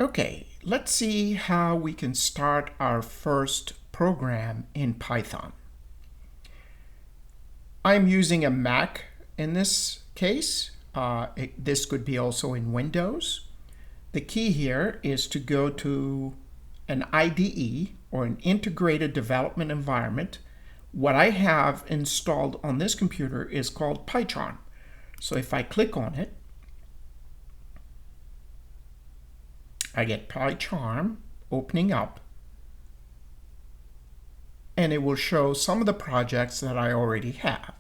Okay, let's see how we can start our first program in Python. I'm using a Mac in this case. This could be also in Windows. The key here is to go to an IDE or an integrated development environment. What I have installed on this computer is called Pycharm. So if I click on it, I get Pycharm opening up, and it will show some of the projects that I already have.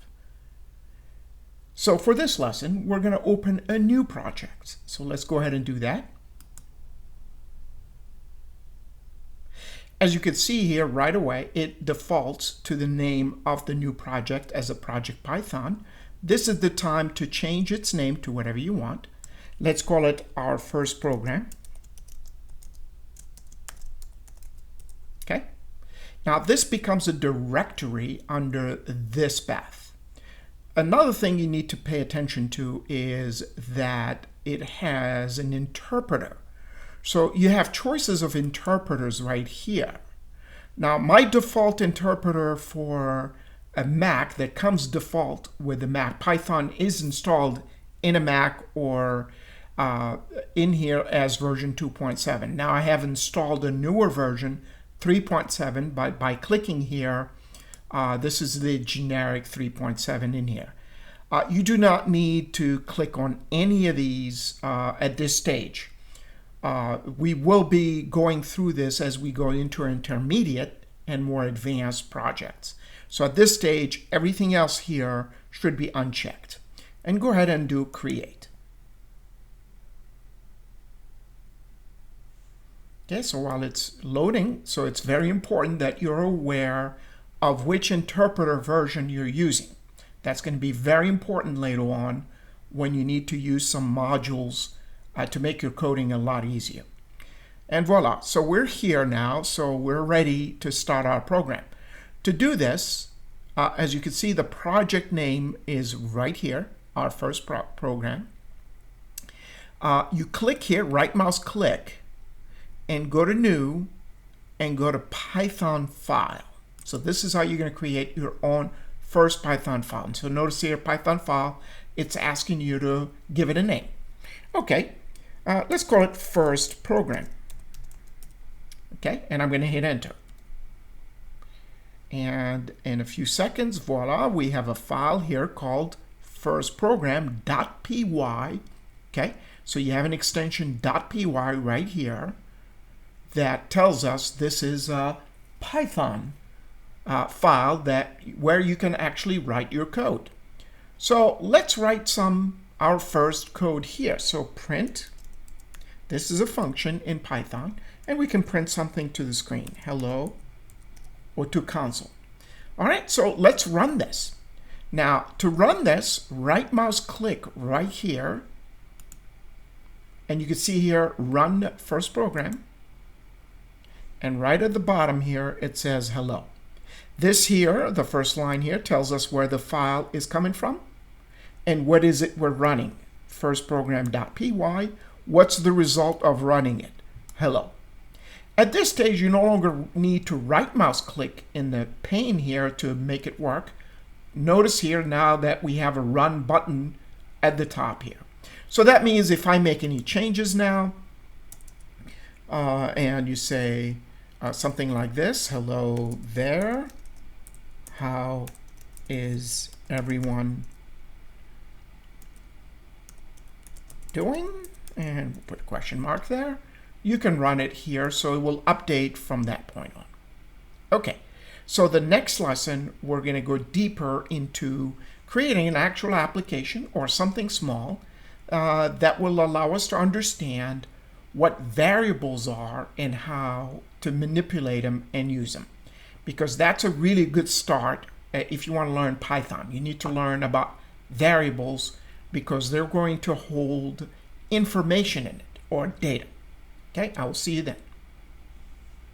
So for this lesson, we're going to open a new project. So let's go ahead and do that. As you can see here right away, it defaults to the name of the new project as a Project Python. This is the time to change its name to whatever you want. Let's call it our first program. Okay. Now this becomes a directory under this path. Another thing you need to pay attention to is that it has an interpreter. So you have choices of interpreters right here. Now my default interpreter for a Mac that comes default with the Mac, Python is installed in a Mac or in here as version 2.7. Now I have installed a newer version, 3.7, by clicking here. This is the generic 3.7 in here. You do not need to click on any of these at this stage. We will be going through this as we go into our intermediate and more advanced projects. So at this stage, everything else here should be unchecked. And go ahead and do create. Okay, so while it's loading, so it's very important that you're aware of which interpreter version you're using. That's going to be very important later on when you need to use some modules to make your coding a lot easier. And voila, so we're here now, so we're ready to start our program. To do this, as you can see, the project name is right here, our first program. You click here, right mouse click, and go to New, and go to Python file. So this is how you're going to create your own first Python file. And so notice here, Python file, it's asking you to give it a name. Okay, let's call it first program. Okay, and I'm going to hit enter. And in a few seconds, voila, we have a file here called firstprogram.py. Okay, so you have an extension .py right here that tells us this is a Python file where you can actually write your code. So let's write our first code here. So print, this is a function in Python, and we can print something to the screen, hello, or to console. All right, so let's run this. Now to run this, right mouse click right here, and you can see here, run first program. And right at the bottom here, it says hello. This here, the first line here, tells us where the file is coming from and what is it we're running. Firstprogram.py, what's the result of running it? Hello. At this stage, you no longer need to right mouse click in the pane here to make it work. Notice here now that we have a run button at the top here. So that means if I make any changes now, and you say something like this, hello there, how is everyone doing? And we'll put a question mark there. You can run it here, so it will update from that point on. Okay, so the next lesson, we're going to go deeper into creating an actual application or something small that will allow us to understand what variables are and how to manipulate them and use them. Because that's a really good start if you want to learn Python. You need to learn about variables because they're going to hold information in it or data. Okay, I will see you then.